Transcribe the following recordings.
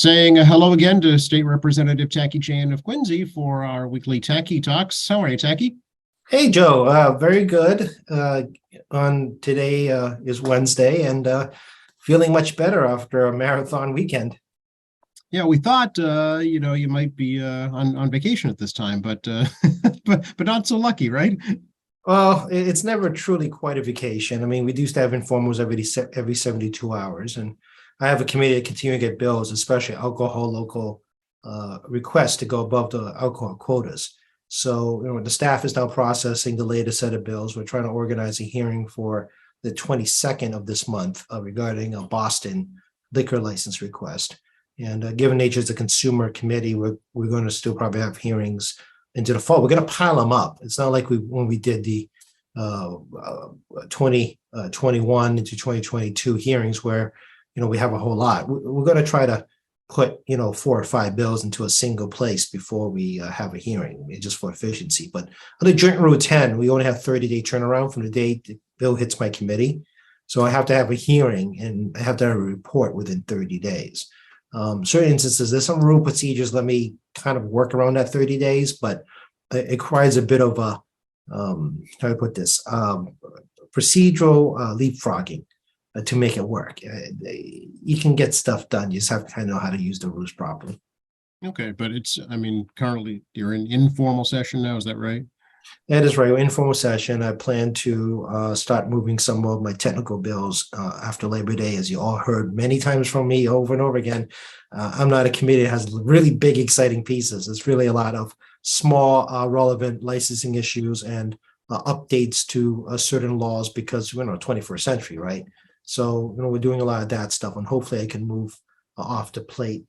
Saying hello again to State Representative Tacky Chan of Quincy for our weekly Tacky Talks. How are you, Tacky? Hey, Joe. Very good. On today is Wednesday, and feeling much better after a marathon weekend. Yeah, we thought you might be on vacation at this time, but but not so lucky, right? Well, it's never truly quite a vacation. I mean, we used to have informals every 72 hours, and I have a committee to continue to get bills, especially alcohol local requests to go above the alcohol quotas. So, the staff is now processing the latest set of bills. We're trying to organize a hearing for the 22nd of this month regarding a Boston liquor license request. And given nature as a consumer committee, we're going to still probably have hearings into the fall. We're going to pile them up. It's not like when we did the 2021 into 2022 hearings where we have a whole lot. We're going to try to put 4 or 5 bills into a single place before we have a hearing, just for efficiency. But under Joint Rule 10, we only have 30-day turnaround from the day the bill hits my committee. So I have to have a hearing and I have to have a report within 30 days. Certain instances, there's some rule procedures let me kind of work around that 30 days, but it requires a bit of a, how do I put this, procedural leapfrogging to make it work. You can get stuff done. You just have to kind of know how to use the rules properly. Okay, but currently you're in informal session now, is that right? That is right. Informal session. I plan to start moving some of my technical bills after Labor Day, as you all heard many times from me over and over again. I'm not a committee that has really big, exciting pieces. It's really a lot of small, relevant licensing issues and updates to certain laws because we're in the 21st century, right? So, we're doing a lot of that stuff, and hopefully I can move off the plate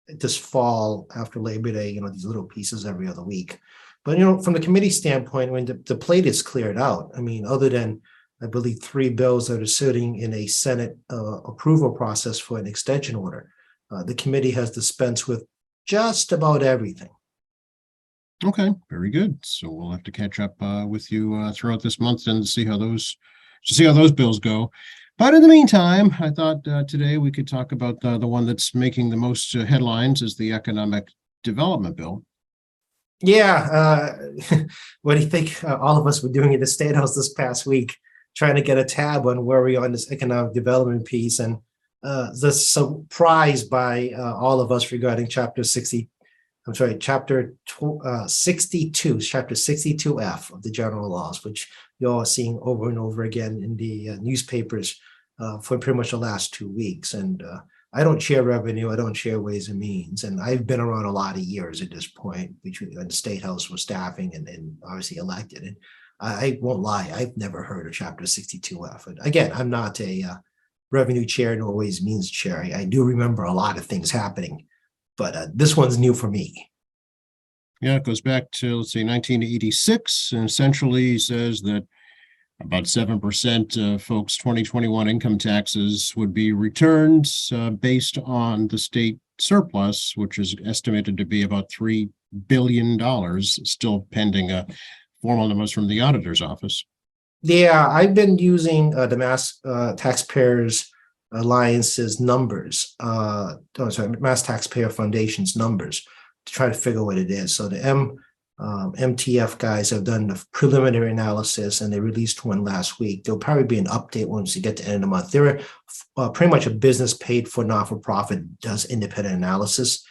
this fall after Labor Day, these little pieces every other week. But, from the committee standpoint, when the plate is cleared out, I mean, other than, I believe, 3 bills that are sitting in a Senate approval process for an extension order, the committee has dispensed with just about everything. Okay, very good. So we'll have to catch up with you throughout this month and see how those bills go. But in the meantime, I thought today we could talk about the one that's making the most headlines is the Economic Development Bill. Yeah, what do you think all of us were doing at the State House this past week, trying to get a tab on where we are on this economic development piece, and the surprise by all of us regarding Chapter 62, Chapter 62F of the general laws, which you all are seeing over and over again in the newspapers for pretty much the last 2 weeks. And I don't share revenue. I don't share ways and means. And I've been around a lot of years at this point between the State House with staffing and obviously elected. And I won't lie, I've never heard of Chapter 62F. And again, I'm not a revenue chair nor ways and means chair. I do remember a lot of things happening, but this one's new for me. Yeah, it goes back to, let's say, 1986, and essentially says that about 7% of folks' 2021 income taxes would be returned based on the state surplus, which is estimated to be about $3 billion, still pending formal numbers from the auditor's office. Yeah, I've been using the Mass Taxpayers Alliance's numbers, Mass Taxpayer Foundation's numbers to try to figure what it is. So the MTF guys have done the preliminary analysis, and they released one last week. There'll probably be an update once you get to the end of the month. They're pretty much a business paid for, not-for-profit, does independent analysis.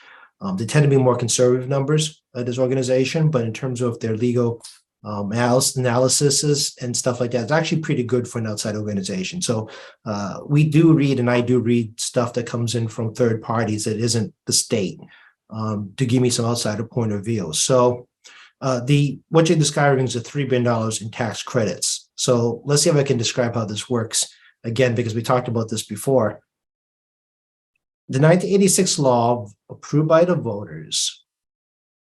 They tend to be more conservative numbers at this organization, but in terms of their legal analysis and stuff like that, it's actually pretty good for an outside organization. So we do read, and I do read stuff that comes in from third parties that isn't the state to give me some outsider point of view. So what you're describing is the $3 billion in tax credits. So let's see if I can describe how this works again, because we talked about this before. The 1986 law approved by the voters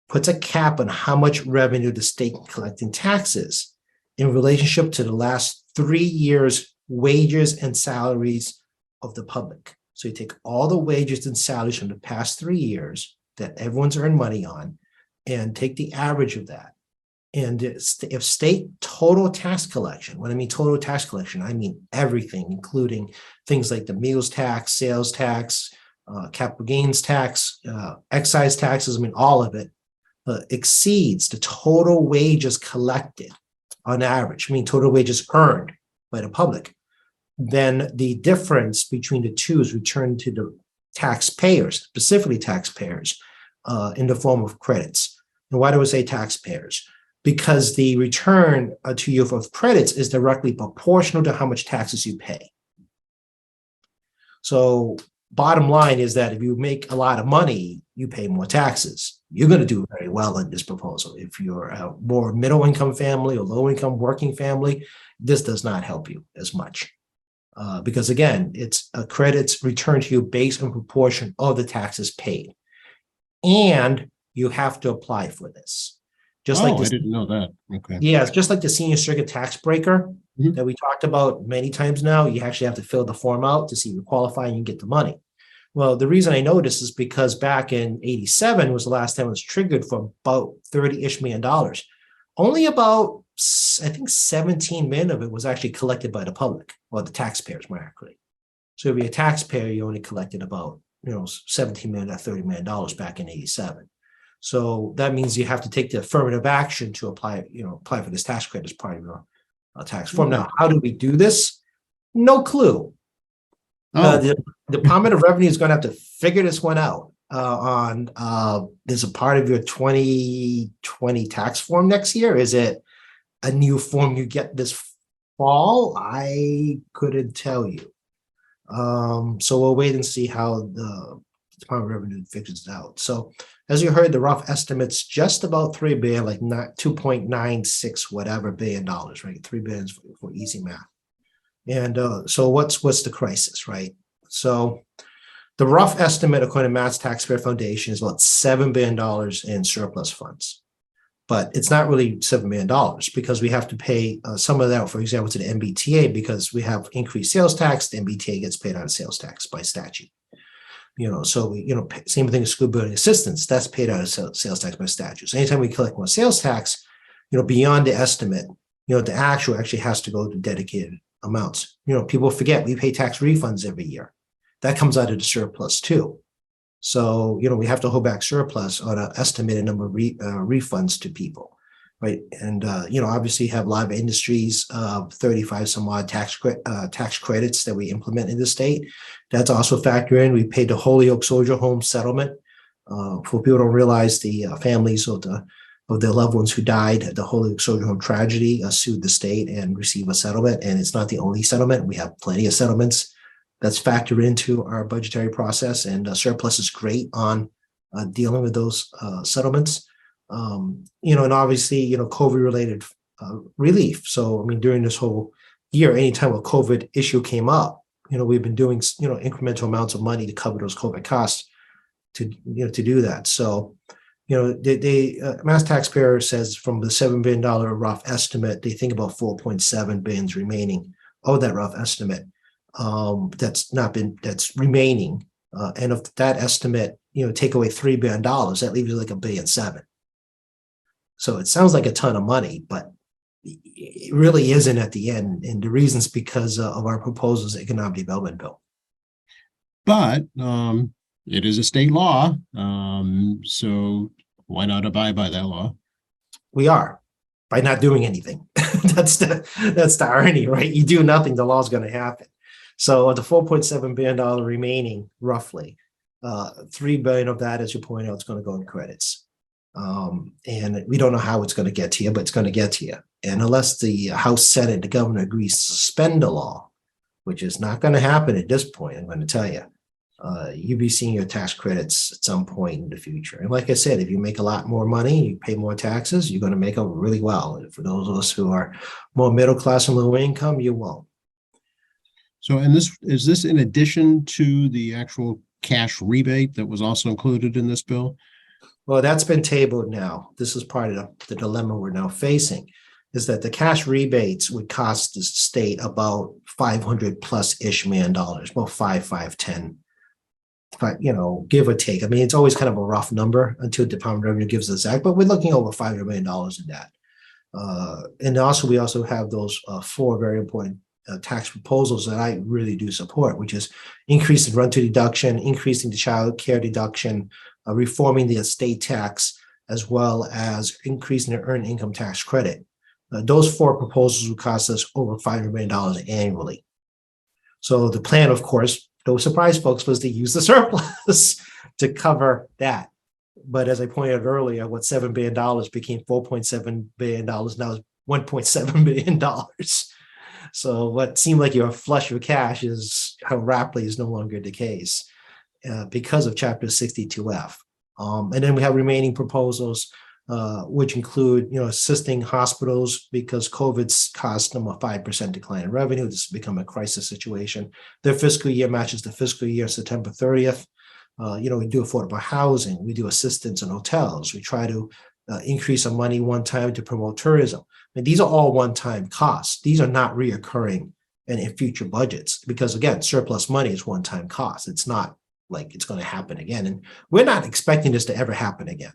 puts a cap on how much revenue the state can collect in taxes in relationship to the last 3 years' wages and salaries of the public. So you take all the wages and salaries from the past 3 years that everyone's earned money on and take the average of that. And if state total tax collection, when I mean total tax collection, I mean everything, including things like the meals tax, sales tax, capital gains tax, excise taxes, I mean, all of it exceeds the total wages collected on average, I mean, total wages earned by the public, then the difference between the two is returned to the taxpayers, specifically taxpayers, in the form of credits. And why do I say taxpayers? Because the return to you of credits is directly proportional to how much taxes you pay. So bottom line is that if you make a lot of money, you pay more taxes. You're going to do very well in this proposal. If you're a more middle income family or low income working family, this does not help you as much. Because again, it's credits returned to you based on proportion of the taxes paid. And you have to apply for this. Just like I this, didn't know that. Okay. yeah, it's just like the senior circuit tax breaker Mhm. that we talked about many times now. You actually have to fill the form out to see if you qualify and you get the money. Well, the reason I know this is because back in 87 was the last time it was triggered for about $30-ish million. Only about, I think 17 million of it was actually collected by the public or the taxpayers more accurately. So if you're a taxpayer, you only collected about, 17 million or $30 million back in 87. So that means you have to take the affirmative action to apply for this tax credit as part of your tax form. Now, how do we do this? No clue. The Department of Revenue is going to have to figure this one out is a part of your 2020 tax form next year. Is it a new form you get this fall? I couldn't tell you. So we'll wait and see how the Department of Revenue figures it out. So as you heard, the rough estimate's just about 3 billion, like not 2.96 whatever billion dollars, right? 3 billion for easy math. And so what's the crisis, right? So the rough estimate, according to Mass Taxpayer Foundation, is about $7 billion in surplus funds. But it's not really $7 million because we have to pay some of that, for example, to the MBTA because we have increased sales tax. The MBTA gets paid out of sales tax by statute. So we, same thing as school building assistance, that's paid out of sales tax by statute. So anytime we collect more sales tax, beyond the estimate, the actual actually has to go to dedicated amounts. People forget we pay tax refunds every year. That comes out of the surplus too. So, we have to hold back surplus on an estimated number of refunds to people, right? And, obviously have a lot of industries, 35 some odd tax credits that we implement in the state. That's also factored in. We paid the Holyoke Soldier Home settlement. For people who don't realize, the families of their loved ones who died at the Holyoke Soldier Home tragedy sued the state and received a settlement. And it's not the only settlement. We have plenty of settlements that's factored into our budgetary process, and surplus is great on dealing with those settlements. And obviously, COVID-related relief. So, during this whole year, anytime a COVID issue came up, we've been doing, incremental amounts of money to cover those COVID costs to do that. So, the Mass Taxpayer says from the $7 billion rough estimate, they think about 4.7 billion remaining of that rough estimate. That's remaining. And of that estimate, take away $3 billion, that leaves you like $1.7 billion. So it sounds like a ton of money, but it really isn't at the end. And the reason's because of our proposals economic development bill. But it is a state law. So why not abide by that law? We are, by not doing anything. That's the irony, right? You do nothing, the law's going to happen. So the $4.7 billion remaining, roughly, $3 billion of that, as you point out, is going to go in credits. And we don't know how it's going to get to you, but it's going to get to you. And unless the House, Senate, the governor agrees to suspend the law, which is not going to happen at this point, I'm going to tell you, you'll be seeing your tax credits at some point in the future. And like I said, if you make a lot more money, you pay more taxes, you're going to make up really well. And for those of us who are more middle class and low income, you won't. So, and is this in addition to the actual cash rebate that was also included in this bill? Well, that's been tabled now. This is part of the dilemma we're now facing, is that the cash rebates would cost the state about $500+ million, about 510, give or take. It's always kind of a rough number until the Department of Revenue gives us that, but we're looking over $500 million in that. And also, we also have those 4 very important tax proposals that I really do support, which is increasing run-to deduction, increasing the child care deduction, reforming the estate tax, as well as increasing the earned income tax credit. Those four proposals would cost us over $500 million annually. So the plan, of course, no surprise, folks, was to use the surplus to cover that. But as I pointed out earlier, what $7 billion became $4.7 billion now is $1.7 billion. So what seemed like you're flush with cash is how rapidly is no longer the case because of Chapter 62F. And then we have remaining proposals, which include, assisting hospitals because COVID's caused them a 5% decline in revenue. This has become a crisis situation. Their fiscal year matches the fiscal year September 30th. We do affordable housing. We do assistance in hotels. We try to increase our money one time to promote tourism. And these are all one-time costs. These are not reoccurring in future budgets because, again, surplus money is one-time cost. It's not like it's going to happen again. And we're not expecting this to ever happen again.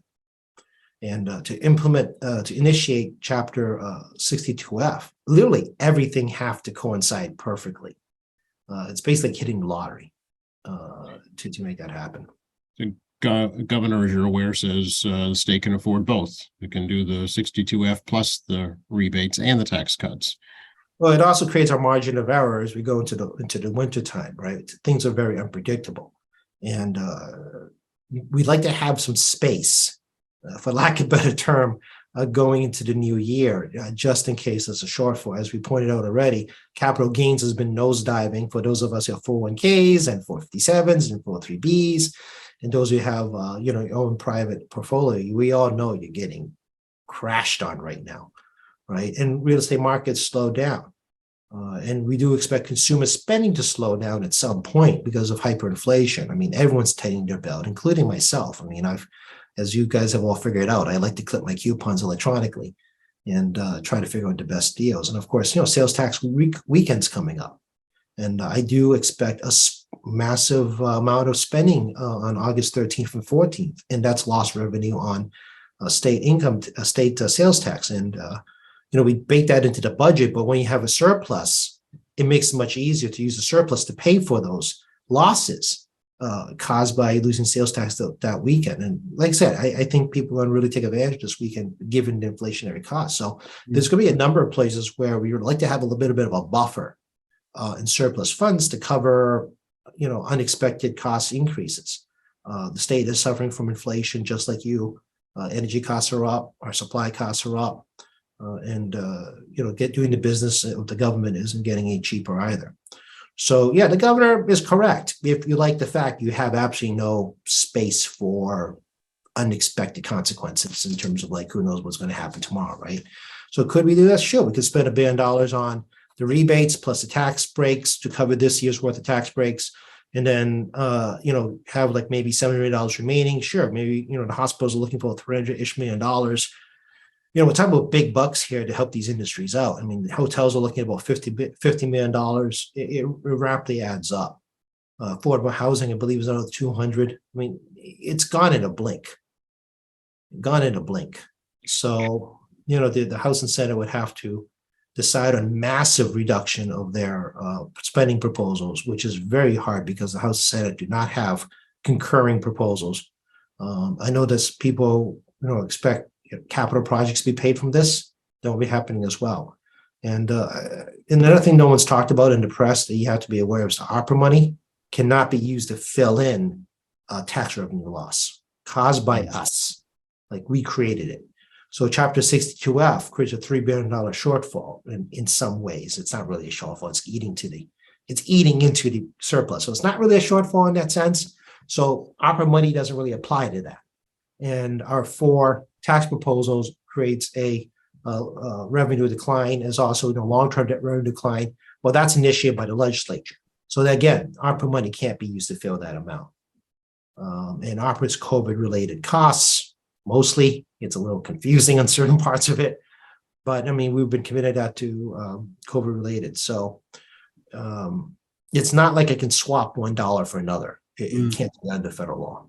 And to initiate Chapter 62F, literally everything have to coincide perfectly. It's basically hitting the lottery to make that happen. The governor, as you're aware, says the state can afford both. It can do the 62F plus the rebates and the tax cuts. Well, it also creates our margin of error as we go into the winter time, right? Things are very unpredictable. And we'd like to have some space, for lack of a better term, going into the new year, just in case there's a shortfall. As we pointed out already, capital gains has been nosediving for those of us who have 401ks and 457s and 403bs, and those who have your own private portfolio. We all know you're getting crashed on right now, right? And real estate markets slow down. And we do expect consumer spending to slow down at some point because of hyperinflation. I mean, everyone's tightening their belt, including myself. I mean, as you guys have all figured out, I like to clip my coupons electronically and try to figure out the best deals. And of course, sales tax weekend's coming up. And I do expect a massive amount of spending on August 13th and 14th. And that's lost revenue on state sales tax. And we bake that into the budget, but when you have a surplus, it makes it much easier to use the surplus to pay for those losses caused by losing sales tax that weekend. And like I said, I think people are going to really take advantage this weekend, given the inflationary cost. So there's going to be a number of places where we would like to have a little bit of a buffer in surplus funds to cover, unexpected cost increases. The state is suffering from inflation, just like you. Energy costs are up, our supply costs are up. Doing the business of the government isn't getting any cheaper either. So yeah, the governor is correct. If you like the fact you have absolutely no space for unexpected consequences in terms of who knows what's going to happen tomorrow, right? So could we do that? Sure, we could spend $1 billion on the rebates plus the tax breaks to cover this year's worth of tax breaks. And then, have maybe $700 million remaining. Sure, maybe, the hospitals are looking for $300-ish million. We're talking about big bucks here to help these industries out. I mean, hotels are looking at about $50 million. It rapidly adds up. Affordable housing, I believe, is another 200. I mean, it's gone in a blink. So, the House and Senate would have to decide on massive reduction of their spending proposals, which is very hard because the House and Senate do not have concurring proposals. I know that people, expect capital projects to be paid from this. That will be happening as well. And another thing no one's talked about in the press that you have to be aware of is the ARPA money cannot be used to fill in tax revenue loss caused by us. We created it. So Chapter 62F creates a $3 billion shortfall in some ways. It's not really a shortfall. It's eating into the surplus. So it's not really a shortfall in that sense. So ARPA money doesn't really apply to that. And our four tax proposals creates a revenue decline, as also long-term debt revenue decline. Well, that's initiated by the legislature. So that, again, ARPA money can't be used to fill that amount. And ARPA's COVID-related costs, mostly. It's a little confusing on certain parts of it. But, I mean, we've been committed to COVID-related. So it's not like I can swap $1 for another. It can't be under federal law.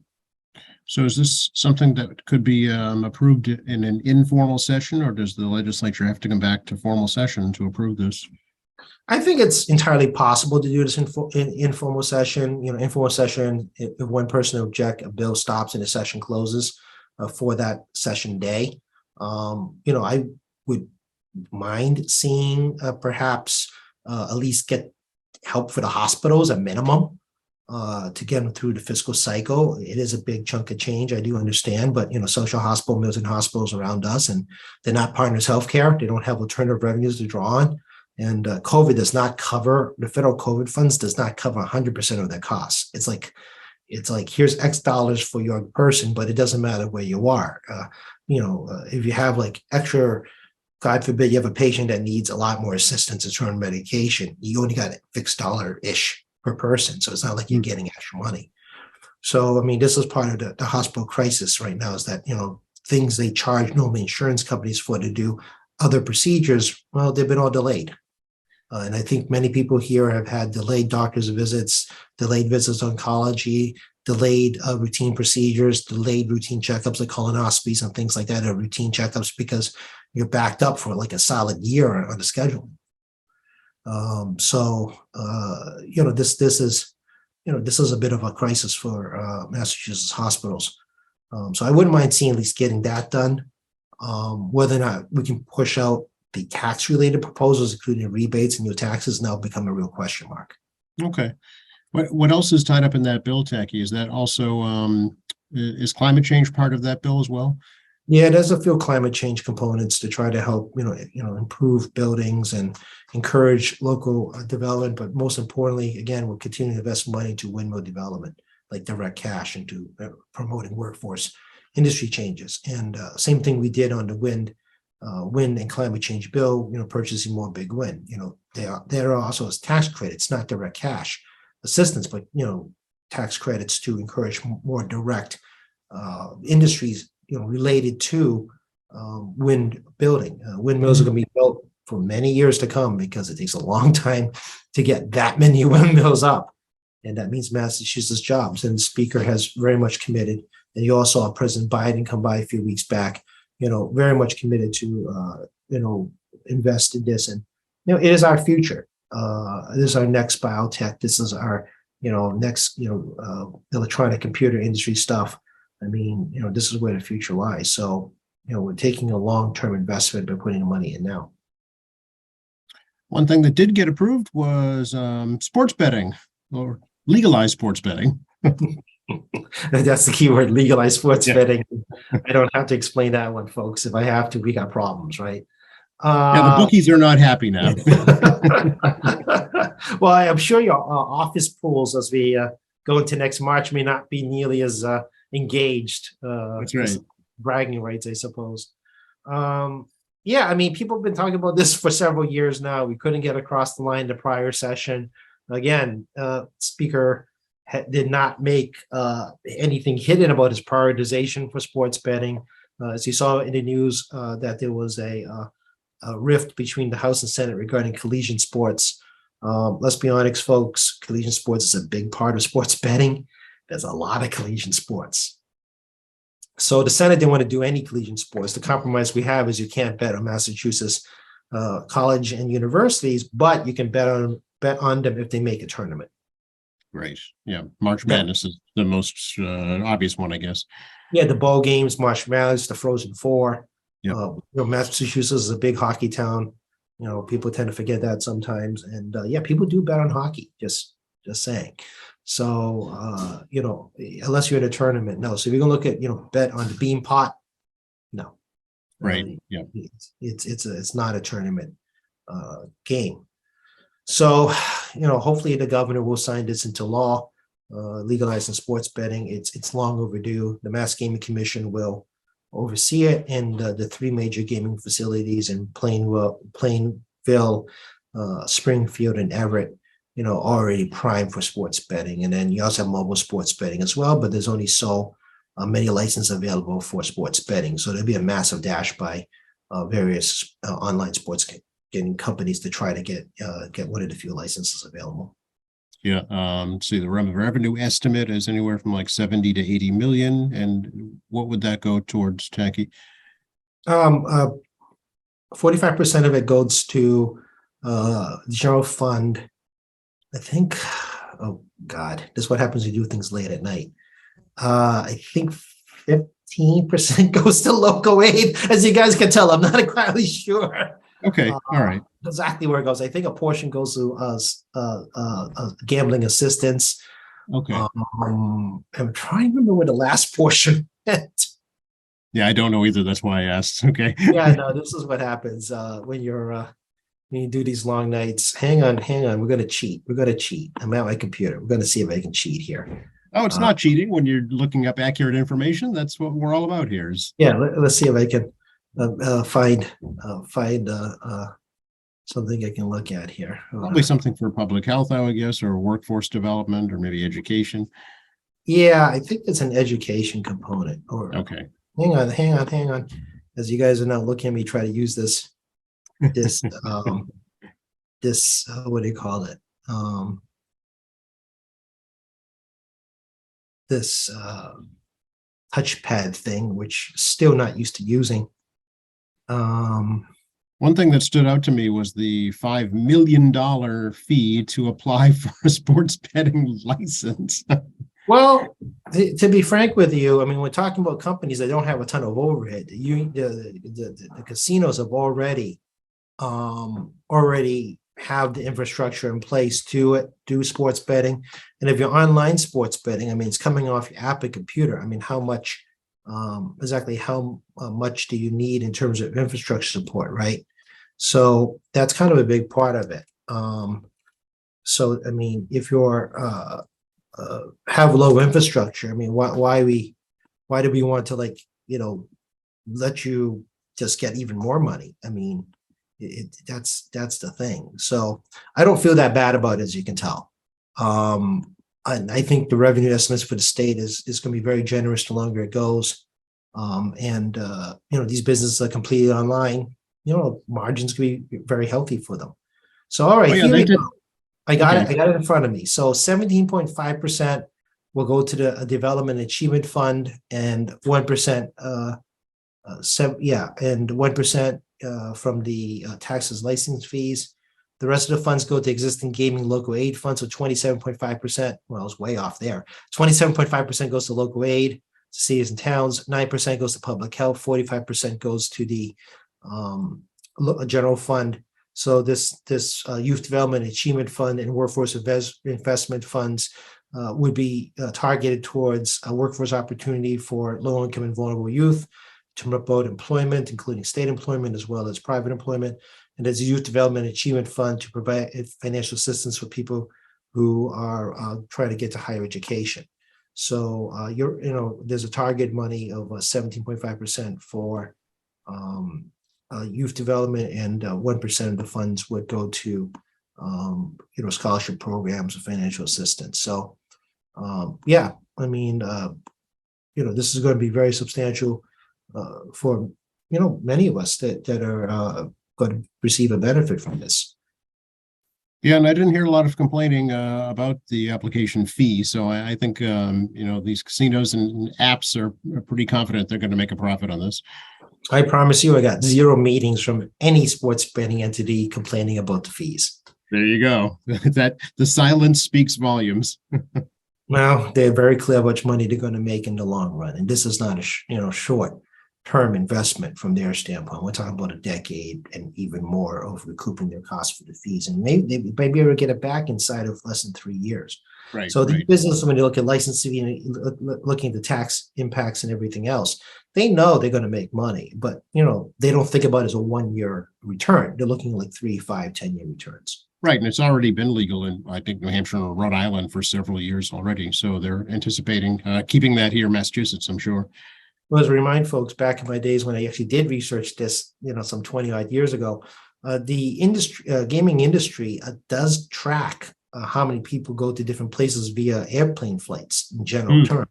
So is this something that could be approved in an informal session, or does the legislature have to come back to formal session to approve this? I think it's entirely possible to do this in informal session. Informal session, if one person object, a bill stops and the session closes for that session day. I would mind seeing perhaps at least get help for the hospitals at minimum to get them through the fiscal cycle. It is a big chunk of change, I do understand, but social hospital mills and hospitals around us, and they're not Partners Healthcare. They don't have alternative revenues to draw on. And COVID does not cover, the federal COVID funds does not cover 100% of their costs. It's like here's X dollars for your person, but it doesn't matter where you are. If you have like extra, God forbid, you have a patient that needs a lot more assistance to turn medication, you only got a fixed dollar-ish per person. So it's not like you're getting extra money. So, I mean, this is part of the hospital crisis right now, is that, things they charge normally insurance companies for to do other procedures, well, they've been all delayed. And I think many people here have had delayed doctor's visits, delayed visits to oncology, delayed routine procedures, delayed routine checkups like colonoscopies and things like that, or routine checkups because you're backed up for like a solid year on the schedule. This is a bit of a crisis for Massachusetts hospitals. So I wouldn't mind seeing at least getting that done. Whether or not we can push out the tax-related proposals, including rebates and new taxes, now become a real question mark. Okay. What else is tied up in that bill, Tacky? Is that also, is climate change part of that bill as well? Yeah, there's a few climate change components to try to help, improve buildings and encourage local development. But most importantly, again, we're continuing to invest money into windmill development, like direct cash, into promoting workforce industry changes. And same thing we did on the wind and climate change bill, purchasing more big wind. There are also tax credits, not direct cash assistance, but, tax credits to encourage more direct industries, related to wind building. Windmills are going to be built for many years to come because it takes a long time to get that many windmills up. And that means Massachusetts jobs. And the speaker has very much committed. And you also saw President Biden come by a few weeks back, very much committed to, invest in this. And, it is our future. This is our next biotech. This is our, next, electronic computer industry stuff. I mean, this is where the future lies. So, we're taking a long-term investment by putting the money in now. One thing that did get approved was sports betting, or legalized sports betting. That's the key word, legalized sports betting. I don't have to explain that one, folks. If I have to, we got problems, right? The bookies are not happy now. Well, I'm sure your office pools as we go into next March may not be nearly as engaged. That's right. Bragging rights, I suppose. I mean, people have been talking about this for several years now. We couldn't get across the line the prior session. Again, Speaker did not make anything hidden about his prioritization for sports betting. As you saw in the news, that there was a rift between the House and Senate regarding collegiate sports. Let's be honest, folks, collegiate sports is a big part of sports betting. There's a lot of collegiate sports. So the Senate didn't want to do any collegiate sports. The compromise we have is you can't bet on Massachusetts college and universities, but you can bet on them if they make a tournament. Right. Yeah. March Madness is the most obvious one, I guess. Yeah, the bowl games, March Madness, the Frozen Four. Yep. Massachusetts is a big hockey town. People tend to forget that sometimes. And people do bet on hockey. Just saying. So unless you're in a tournament, no. So if you're gonna look at bet on the bean pot, no. Right. Yeah. It's not a tournament game. So hopefully the governor will sign this into law, legalizing sports betting. It's long overdue. The Mass Gaming Commission will oversee it, and the three major gaming facilities in Plainville, Springfield, and Everett, already primed for sports betting. And then you also have mobile sports betting as well, but there's only so many licenses available for sports betting. So there'll be a massive dash by various online sports getting companies to try to get one of the few licenses available. Yeah. See, the revenue estimate is anywhere from like 70 to 80 million. And what would that go towards, Tacky? 45% of it goes to general fund, I think, oh God, this is what happens when you do things late at night. I think 15% goes to local aid. As you guys can tell, I'm not entirely sure Okay, all right. exactly where it goes. I think a portion goes to gambling assistance. Okay. I'm trying to remember where the last portion went. Yeah, I don't know either. That's why I asked. Okay. Yeah, no, this is what happens when you do these long nights. Hang on. We're gonna cheat. I'm at my computer. We're gonna see if I can cheat here. Oh, it's Uh, not cheating when you're looking up accurate information. That's what we're all about here is yeah, let's see if I can find something I can look at here. probably something for public health, I would guess, or workforce development, or maybe education. Yeah, I think it's an education component. Or Okay. hang on. As you guys are now looking at me try to use this what do you call it? This touchpad thing, which still not used to using. One thing that stood out to me was the $5 million fee to apply for a sports betting license. Well, to be frank with you, I mean, we're talking about companies that don't have a ton of overhead. The casinos have already have the infrastructure in place to do sports betting. And if you're online sports betting, I mean, it's coming off your app and computer. I mean, how much do you need in terms of infrastructure support, right? So that's kind of a big part of it. So I mean, if you're have low infrastructure, I mean, why do we want to let you just get even more money? I mean, that's the thing. So I don't feel that bad about it, as you can tell. And I think the revenue estimates for the state is going to be very generous the longer it goes. These businesses are completely online. Margins can be very healthy for them. So all right, here we go. I got it in front of me. So 17.5% will go to the Development Achievement Fund, and 1%, and 1% from the taxes license fees. The rest of the funds go to existing gaming local aid funds, so 27.5%. Well, it's way off there. 27.5% goes to local aid, cities and towns. 9% goes to public health. 45% goes to the general fund. So this Youth Development Achievement Fund and Workforce Investment Funds would be targeted towards a workforce opportunity for low-income and vulnerable youth to promote employment, including state employment as well as private employment. And there's a Youth Development Achievement Fund to provide financial assistance for people who are trying to get to higher education. So there's a target money of 17.5% for youth development, and 1% of the funds would go to scholarship programs and financial assistance. So I mean, this is going to be very substantial for many of us that are going to receive a benefit from this. Yeah, and I didn't hear a lot of complaining about the application fee. So I think these casinos and apps are pretty confident they're going to make a profit on this. I promise you, I got 0 meetings from any sports betting entity complaining about the fees. There you go. That the silence speaks volumes. Well, they're very clear how much money they're going to make in the long run, and this is not a short-term investment from their standpoint. We're talking about a decade and even more of recouping their costs for the fees, and maybe they might be able to get it back inside of less than 3 years. Right. So the business, when you look at licensing and looking at the tax impacts and everything else, they know they're going to make money, but they don't think about it as a 1-year return. They're looking at like 3, 5, 10-year returns. Right, and it's already been legal in, I think, New Hampshire or Rhode Island for several years already. So they're anticipating keeping that here in Massachusetts, I'm sure. Well, as I remind folks, back in my days when I actually did research this, some 20 odd years ago, the gaming industry does track how many people go to different places via airplane flights in general terms.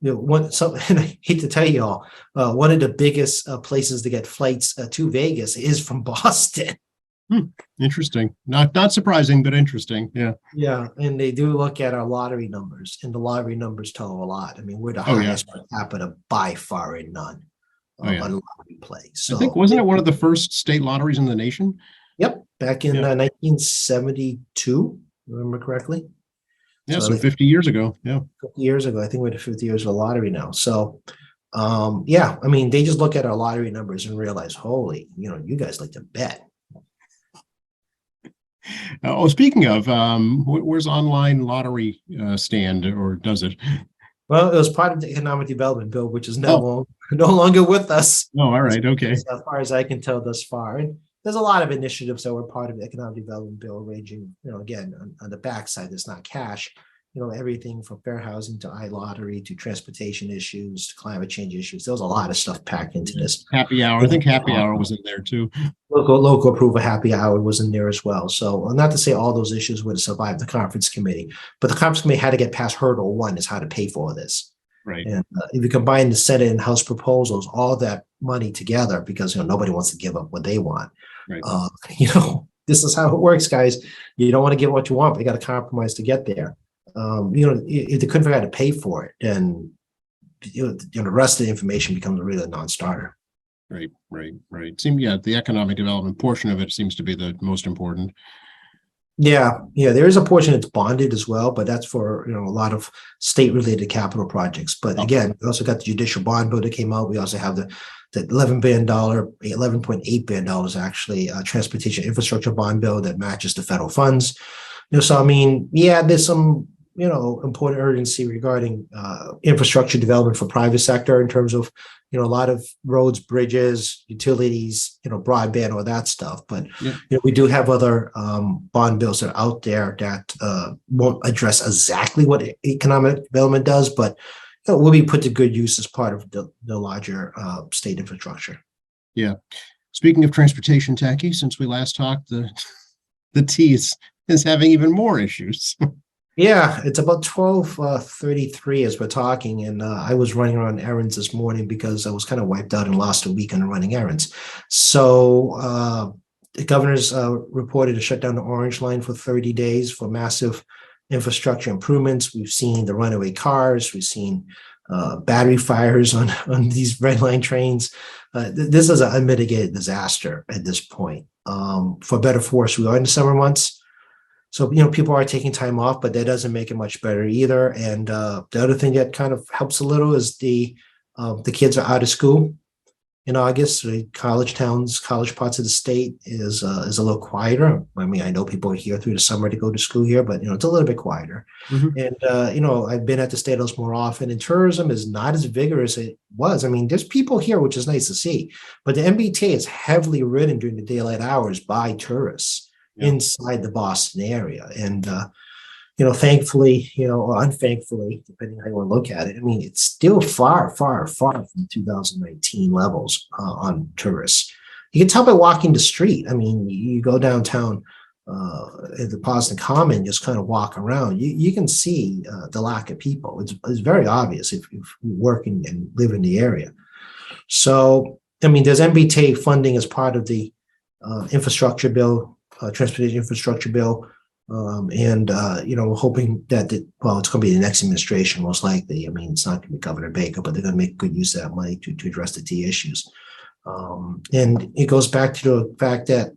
And I hate to tell you all, one of the biggest places to get flights to Vegas is from Boston. Interesting. Not surprising, but interesting. Yeah. Yeah, and they do look at our lottery numbers, and the lottery numbers tell a lot. I mean, we're the highest per capita by far and none on lottery play. So I think wasn't it one of the first state lotteries in the nation? Yep, back in Yeah. 1972, remember correctly. Yeah, So so like 50 years ago. Yeah. 50 years ago, I think we're at 50 years of the lottery now. So, yeah, I mean, they just look at our lottery numbers and realize, holy, you guys like to bet. Oh, speaking of, where's online lottery stand, or does it? Well, it was part of the economic development bill, which is Oh, no longer with us, oh, all right. Okay. as far as I can tell thus far. And there's a lot of initiatives that were part of the economic development bill, ranging, again, on the backside, it's not cash. Everything from fair housing to iLottery to transportation issues to climate change issues. There was a lot of stuff packed into this. Happy hour. I think happy hour was in there too. Local approval happy hour was in there as well. So not to say all those issues would have survived the conference committee, but the conference committee had to get past hurdle one, is how to pay for this. Right. And if you combine the Senate and House proposals, all that money together, because nobody wants to give up what they want. Right. This is how it works, guys. You don't want to get what you want, but you got to compromise to get there. If they couldn't figure out how to pay for it, then the rest of the information becomes really a non-starter. Right. The economic development portion of it seems to be the most important. Yeah, there is a portion that's bonded as well, but that's for a lot of state-related capital projects. But again, we also got the judicial bond bill that came out. We also have the $11 billion, $11.8 billion actually, transportation infrastructure bond bill that matches the federal funds. So I mean, yeah, there's some important urgency regarding infrastructure development for private sector in terms of a lot of roads, bridges, utilities, broadband, all that stuff. But we do have other bond bills that are out there that won't address exactly what economic development does, but will be put to good use as part of the larger state infrastructure. Yeah. Speaking of transportation, Tacky, since we last talked, the T is having even more issues. Yeah, it's about 12:33 as we're talking, and I was running around errands this morning because I was kind of wiped out and lost a weekend running errands. So the governor's reported to shut down the Orange Line for 30 days for massive infrastructure improvements. We've seen the runaway cars. We've seen battery fires on these red line trains. This is an unmitigated disaster at this point. For better or worse, we are in the summer months. So, people are taking time off, but that doesn't make it much better either. And the other thing that kind of helps a little is the kids are out of school in August. The college towns, college parts of the state is a little quieter. I mean, I know people are here through the summer to go to school here, but it's a little bit quieter. Mm-hmm. And I've been at the State House more often, and tourism is not as vigorous as it was. I mean, there's people here, which is nice to see, but the MBTA is heavily ridden during the daylight hours by tourists inside the Boston area. And, thankfully, or unthankfully, depending on how you want to look at it, I mean, it's still far, far, far from 2019 levels on tourists. You can tell by walking the street. I mean, you go downtown at the Boston Common, just kind of walk around, you can see the lack of people. It's very obvious if you work and live in the area. So, I mean, there's MBTA funding as part of the infrastructure bill, transportation infrastructure bill. We're hoping that it's going to be the next administration, most likely. I mean, it's not going to be Governor Baker, but they're going to make good use of that money to address the T issues. And it goes back to the fact that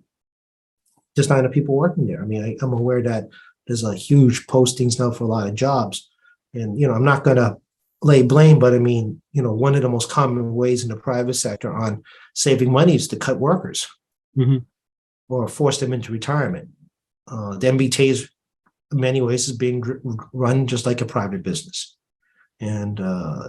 there's not enough people working there. I mean, I'm aware that there's a huge postings now for a lot of jobs. And, I'm not going to lay blame, but I mean, one of the most common ways in the private sector on saving money is to cut workers. Mm-hmm. Or force them into retirement. The MBTA is, in many ways, is being run just like a private business. And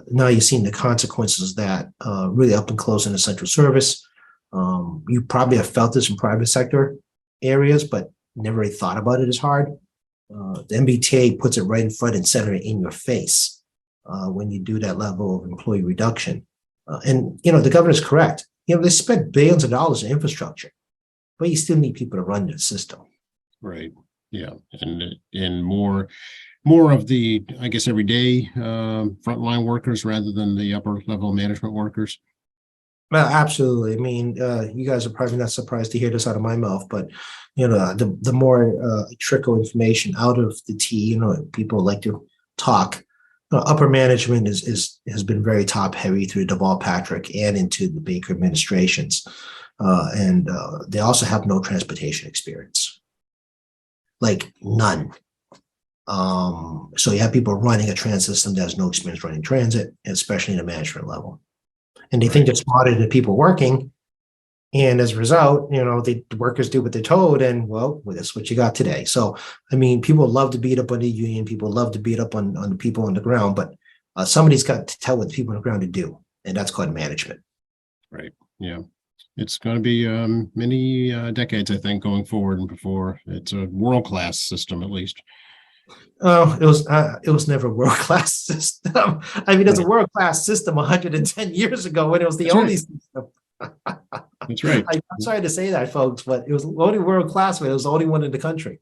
now you're seeing the consequences of that really up and close in the central service. You probably have felt this in private sector areas, but never really thought about it as hard. The MBTA puts it right in front and center in your face when you do that level of employee reduction. And the governor's correct. They spent billions of dollars in infrastructure, but you still need people to run the system. Right. Yeah. And more of the, I guess, everyday frontline workers rather than the upper level management workers. Well, absolutely. I mean, you guys are probably not surprised to hear this out of my mouth, but the more trickle information out of the T, people like to talk. Upper management has been very top heavy through Deval Patrick and into the Baker administrations. And they also have no transportation experience, like none. So you have people running a transit system that has no experience running transit, especially in the management level. And they think they're smarter than people working. And as a result, the workers do what they're told, and well, that's what you got today. So, I mean, people love to beat up on the union. People love to beat up on the people on the ground, but somebody's got to tell what the people on the ground to do, and that's called management. Right. Yeah. It's going to be many decades, I think, going forward and before it's a world-class system, at least. Oh, it was never a world-class system. I mean, it's a world-class system 110 years ago when it was the That's only right. system. That's right. I'm sorry to say that, folks, but it was only world-class, but it was the only one in the country.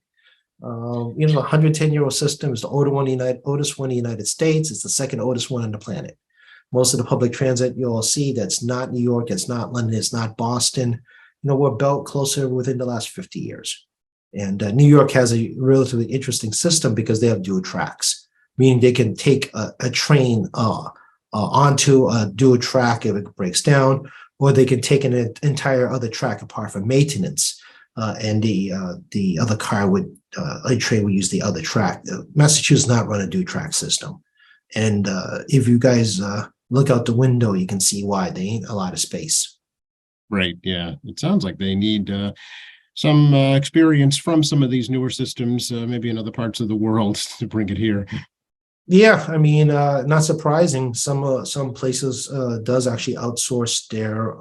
The 110-year-old system is the oldest one in the United States. It's the second oldest one on the planet. Most of the public transit you'll see that's not New York, it's not London, it's not Boston, were built closer within the last 50 years. And New York has a relatively interesting system because they have dual tracks, meaning they can take a train onto a dual track if it breaks down, or they can take an entire other track apart for maintenance. And the other car a train would use the other track. Massachusetts not run a dual track system. And if you guys look out the window, you can see why. There ain't a lot of space. Right. Yeah. It sounds like they need some experience from some of these newer systems, maybe in other parts of the world, to bring it here. Yeah, I mean, not surprising. Some places does actually outsource their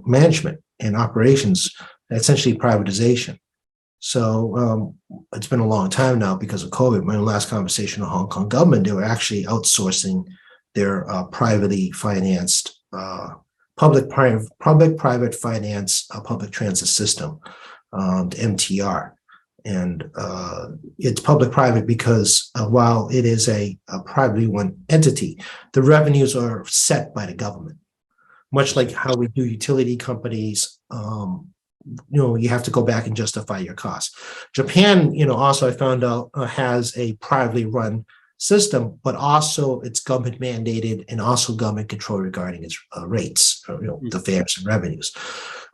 management and operations, essentially privatization. So it's been a long time now because of COVID. My last conversation with the Hong Kong government, they were actually outsourcing their privately financed public-private finance public transit system, the MTR. And it's public-private because while it is a privately run entity, the revenues are set by the government. Much like how we do utility companies, you have to go back and justify your costs. Japan, also I found out has a privately run system, but also it's government mandated and also government control regarding its rates, the fares and revenues.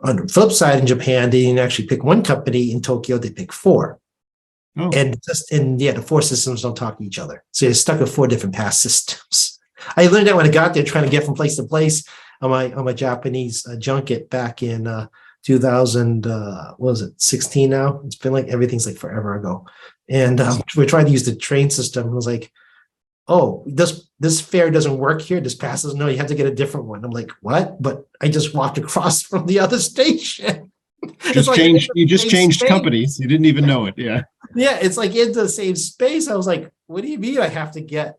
On the flip side, in Japan, they didn't actually pick one company. In Tokyo, they picked four. Oh. And the four systems don't talk to each other. So you're stuck with four different pass systems. I learned that when I got there trying to get from place to place on my Japanese junket back in 2000, what was it, 16 now? It's been like, everything's like forever ago. And we're trying to use the train system. And I was like, oh, this fare doesn't work here. This passes. No, you have to get a different one. I'm like, what? But I just walked across from the other station. You just changed companies. You didn't even know it. Yeah. Yeah. It's like into the same space. I was like, what do you mean I have to get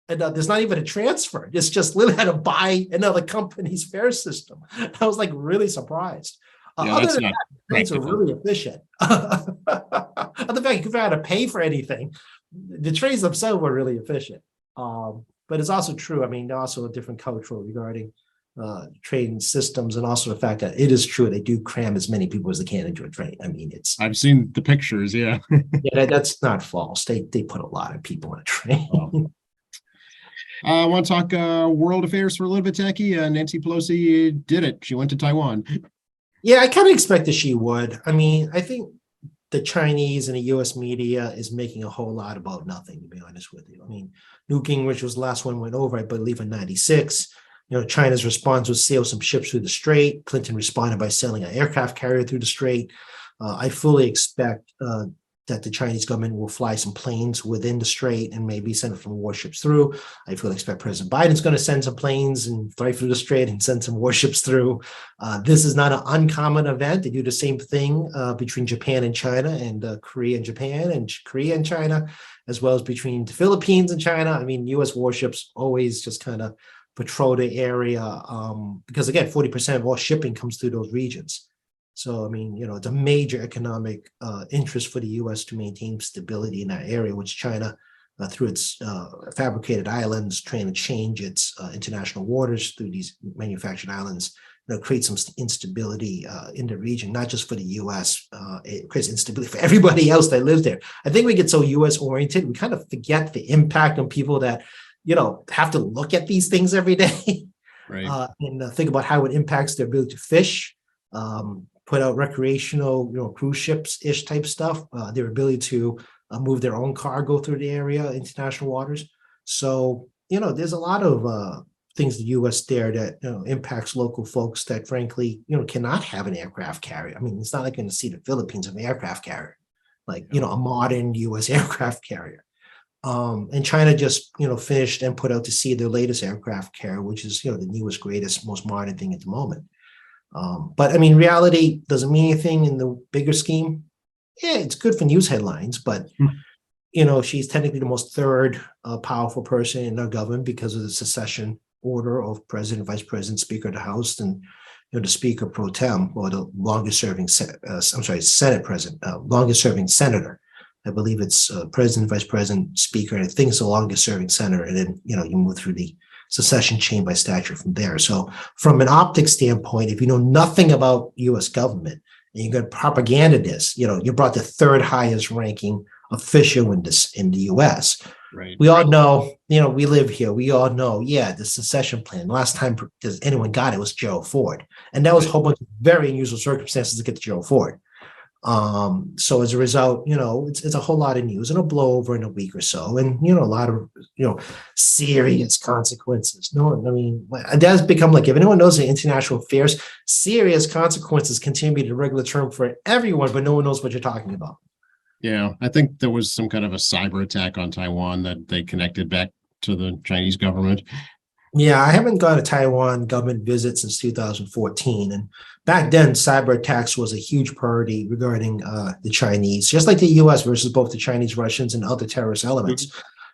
another? There's not even a transfer. It's just literally had to buy another company's fare system. I was like really surprised. Yeah, other than that, trains are really efficient. Other than fact, if you had to pay for anything, the trains themselves were really efficient. But it's also true. I mean, also a different cultural regarding train systems, and also the fact that it is true they do cram as many people as they can into a train. I mean, I've seen the pictures. Yeah. Yeah, that's not false. They put a lot of people on a train. I want to talk world affairs for a little bit, Tacky. Nancy Pelosi did it. She went to Taiwan. Yeah, I kind of expected she would. I mean, I think the Chinese and the U.S. media is making a whole lot about nothing, to be honest with you. I mean, Newt Gingrich was the last one went over, I believe, in '96. China's response was sail some ships through the strait. Clinton responded by sailing an aircraft carrier through the strait. I fully expect that the Chinese government will fly some planes within the strait and maybe send some warships through. I fully expect President Biden's going to send some planes and fly through the strait and send some warships through. This is not an uncommon event. They do the same thing between Japan and China, and Korea and Japan, and Korea and China, as well as between the Philippines and China. I mean, U.S. warships always just kind of patrol the area because, again, 40% of all shipping comes through those regions. So, I mean, it's a major economic interest for the U.S. to maintain stability in that area, which China, through its fabricated islands, trying to change its international waters through these manufactured islands, create some instability in the region, not just for the U.S. It creates instability for everybody else that lives there. I think we get so U.S. oriented, we kind of forget the impact on people that, have to look at these things every day. Right. And think about how it impacts their ability to fish. put out recreational, cruise ships-ish type stuff, their ability to move their own cargo through the area, international waters. So, there's a lot of things the US there that, impacts local folks that frankly, cannot have an aircraft carrier. I mean, it's not like you're going to see the Philippines have an aircraft carrier, like, a modern US aircraft carrier. And China just, finished and put out to sea their latest aircraft carrier, which is, the newest, greatest, most modern thing at the moment. But I mean, reality doesn't mean anything in the bigger scheme. Yeah, it's good for news headlines, but she's technically the most third powerful person in our government because of the secession order of president, vice president, speaker of the House, and the speaker pro tem, or the longest serving, Senate president, longest serving senator. I believe it's president, vice president, speaker, and I think it's the longest serving senator. And then, you move through the succession chain by statute from there. So from an optics standpoint, if you know nothing about US government and you got propagandists, you brought the third highest ranking official in the US. Right. We all know, we live here. We all know, the secession plan. Last time anyone got it was Gerald Ford. And that was a whole bunch of very unusual circumstances to get to Gerald Ford. So as a result, it's a whole lot of news, and it'll blow over in a week or so, and a lot of serious consequences. No, I mean, it has become like, if anyone knows the international affairs, serious consequences continue to be the regular term for everyone, but no one knows what you're talking about. Yeah, I think there was some kind of a cyber attack on Taiwan that they connected back to the Chinese government. Yeah, I haven't got a Taiwan government visit since 2014. And back then, cyber attacks was a huge priority regarding the Chinese, just like the US versus both the Chinese, Russians, and other terrorist elements.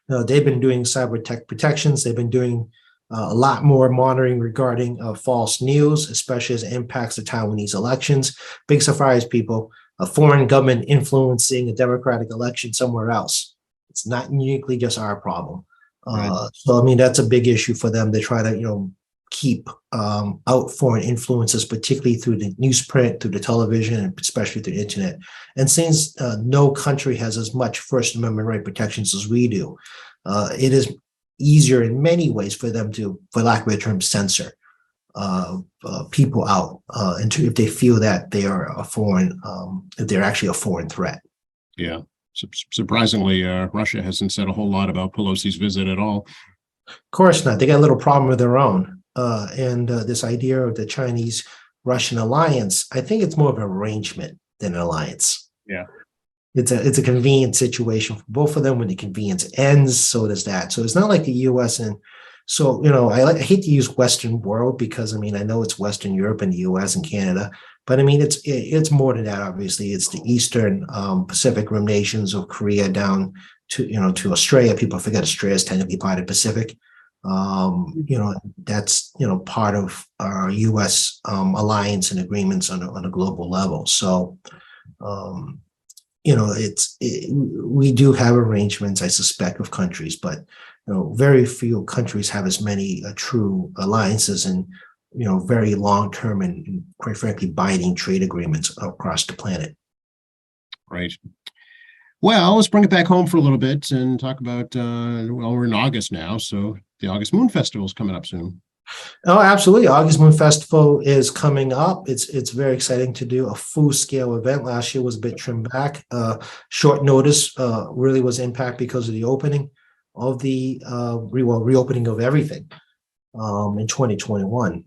They've been doing cyber tech protections. They've been doing a lot more monitoring regarding false news, especially as it impacts the Taiwanese elections. Big surprise, people, a foreign government influencing a democratic election somewhere else. It's not uniquely just our problem. Right. So, I mean, that's a big issue for them. They try to, keep out foreign influences, particularly through the newsprint, through the television, and especially through the internet. And since no country has as much First Amendment right protections as we do, it is easier in many ways for them to, for lack of a term, censor people out, and if they feel that they are a foreign, if they're actually a foreign threat. Yeah. Surprisingly, Russia hasn't said a whole lot about Pelosi's visit at all. Of course not. They got a little problem of their own. And this idea of the Chinese-Russian alliance, I think it's more of an arrangement than an alliance. Yeah. It's a convenient situation for both of them. When the convenience ends, so does that. So it's not like the US and so, I hate to use Western world because, I mean, I know it's Western Europe and the US and Canada, but I mean, it's more than that, obviously. It's the Eastern Pacific Rim nations of Korea down to, to Australia. People forget Australia is technically part of the Pacific. That's, part of our US alliance and agreements on a global level. So, we do have arrangements, I suspect, with countries, but very few countries have as many true alliances and very long-term and quite frankly binding trade agreements across the planet. Right. Well, let's bring it back home for a little bit and talk about we're in August now, so the August Moon Festival is coming up soon. Oh, absolutely. August Moon Festival is coming up. It's very exciting to do a full-scale event. Last year was a bit trimmed back. Short notice really was impact because of the opening of the reopening of everything in 2021.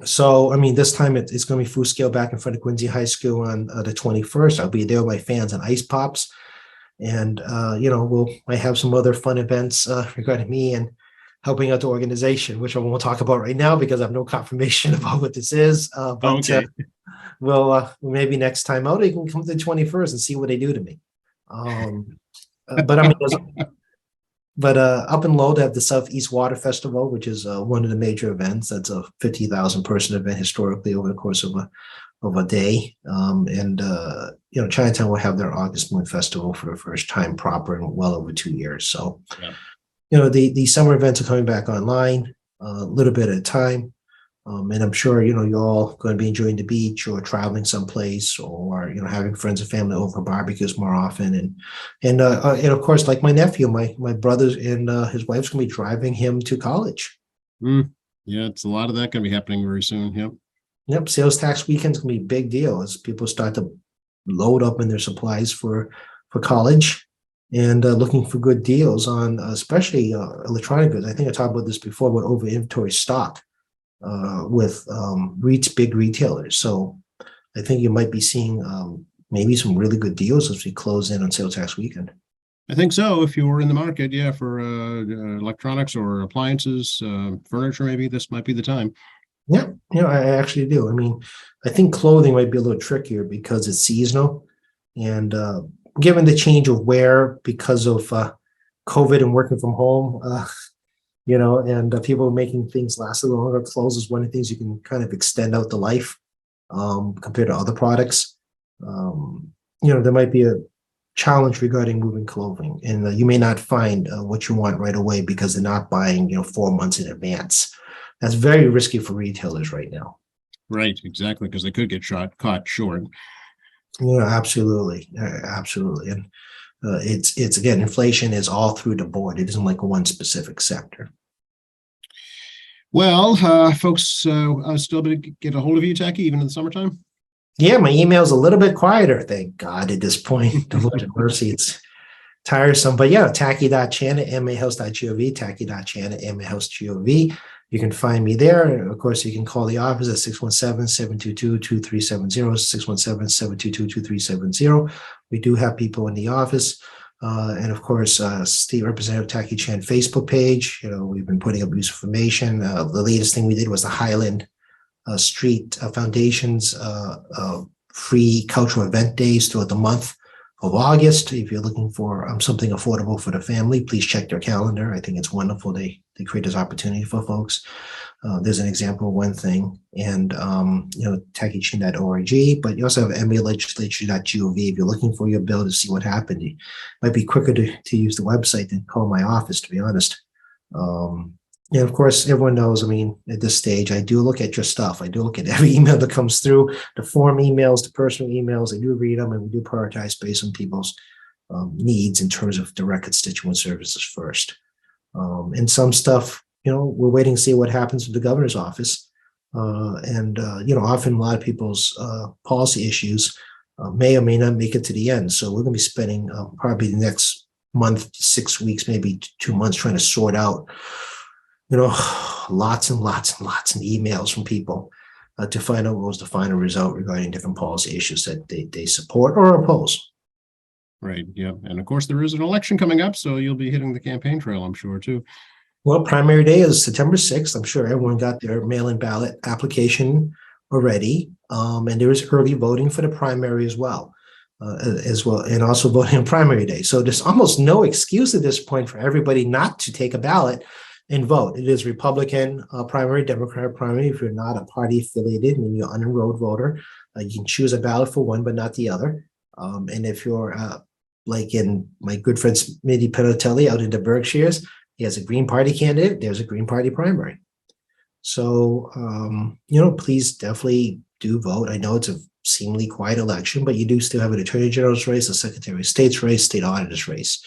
So, I mean, this time it's going to be full scale back in front of Quincy High School on the 21st. I'll be there with my fans and ice pops. And, might have some other fun events regarding me and helping out the organization, which I won't talk about right now because I have no confirmation about what this is. Okay. Maybe next time out, they can come to the 21st and see what they do to me. But I mean, up in Lowell, they have the Southeast Water Festival, which is one of the major events. That's a 50,000 person event historically over the course of a day. Chinatown will have their August Moon Festival for the first time proper in well over 2 years. So, the summer events are coming back online a little bit at a time. And I'm sure, you're all going to be enjoying the beach or traveling someplace or, having friends and family over for barbecues more often. And of course, like my nephew, my brother and his wife's going to be driving him to college. Yeah, it's a lot of that going to be happening very soon. Yep. Yep, sales tax weekend's gonna be a big deal as people start to load up in their supplies for college and looking for good deals on especially electronic goods. I think I talked about this before about over inventory stock with big retailers. So I think you might be seeing maybe some really good deals as we close in on sales tax weekend. I think so. If you were in the market, yeah, for electronics or appliances, furniture, maybe this might be the time. Yeah, I actually do. I mean, I think clothing might be a little trickier because it's seasonal, and given the change of wear because of COVID and working from home, and people making things last a little longer. Clothes is one of the things you can kind of extend out the life compared to other products. There might be a challenge regarding moving clothing, and you may not find what you want right away because they're not buying, 4 months in advance. That's very risky for retailers right now. Right, exactly, because they could get caught short. Yeah, absolutely, absolutely, and it's again, inflation is all through the board. It isn't like one specific sector. Well, folks, still able to get a hold of you, Tacky, even in the summertime? Yeah, my email's a little bit quieter, thank God, at this point. The Lord have mercy, it's tiresome. But yeah, tacky.chan@mahouse.gov, tacky.chan@mahouse.gov. You can find me there. Of course, you can call the office at 617-722-2370, 617-722-2370. We do have people in the office. And of course, State Representative Tacky Chan Facebook page. We've been putting up news information. The latest thing we did was the Highland Street Foundation's free cultural event days throughout the month of August. If you're looking for something affordable for the family, please check their calendar. I think it's wonderful. They create this opportunity for folks. There's an example of one thing, and tackychan.org, but you also have MAlegislature.gov. If you're looking for your bill to see what happened, it might be quicker to use the website than call my office, to be honest. And of course, everyone knows, at this stage, I do look at your stuff. I do look at every email that comes through, the form emails, the personal emails. I do read them, and we do prioritize based on people's needs in terms of direct constituent services first. And some stuff, we're waiting to see what happens with the governor's office. Often a lot of people's policy issues may or may not make it to the end. So we're going to be spending probably the next month, 6 weeks, maybe 2 months trying to sort out lots and lots and lots of emails from people to find out what was the final result regarding different policy issues that they support or oppose. Right. Yeah. And of course, there is an election coming up, so you'll be hitting the campaign trail, I'm sure, too. Well, primary day is September 6th. I'm sure everyone got their mail-in ballot application already. And there is early voting for the primary as well, and also voting on primary day. So there's almost no excuse at this point for everybody not to take a ballot and vote. It is Republican primary, Democrat primary. If you're not a party affiliated and you're an unenrolled voter, you can choose a ballot for one, but not the other. And if you're like in my good friend Smitty Penatelli out in the Berkshires, he has a Green Party candidate. There's a Green Party primary. So, please definitely do vote. I know it's a seemingly quiet election, but you do still have an Attorney General's race, a Secretary of State's race, State Auditor's race.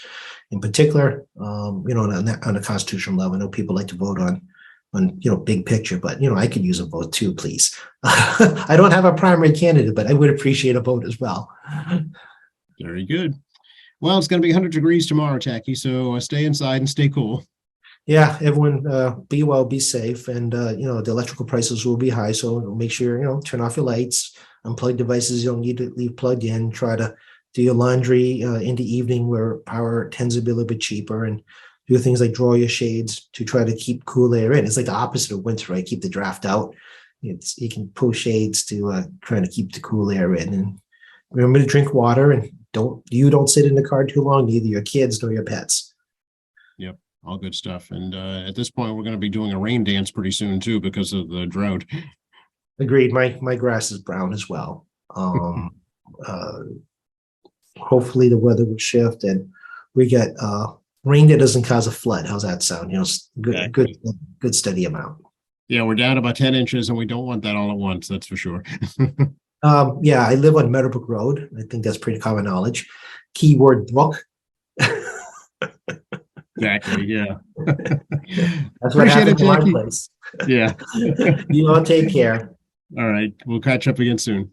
In particular, on a constitutional level, I know people like to vote on big picture, but I could use a vote too, please. I don't have a primary candidate, but I would appreciate a vote as well. Very good. Well, it's going to be 100 degrees tomorrow, Tacky, so stay inside and stay cool. Yeah, everyone be well, be safe, and the electrical prices will be high, so make sure turn off your lights, unplug devices you don't need to leave plugged in, try to do your laundry in the evening where power tends to be a little bit cheaper, and do things like draw your shades to try to keep cool air in. It's like the opposite of winter, right? Keep the draft out. You can pull shades to try to keep the cool air in, and remember to drink water, and don't sit in the car too long, neither your kids nor your pets. Yep, all good stuff. And at this point, we're going to be doing a rain dance pretty soon too because of the drought. Agreed. My grass is brown as well. Hopefully the weather will shift and we get rain that doesn't cause a flood. How's that sound? Good steady amount. Yeah, we're down about 10 inches and we don't want that all at once. That's for sure. Yeah, I live on Meadowbrook Road. I think that's pretty common knowledge. Keyword brook. Exactly. Yeah. That's what happened to my place. Yeah. You all take care. All right. We'll catch up again soon.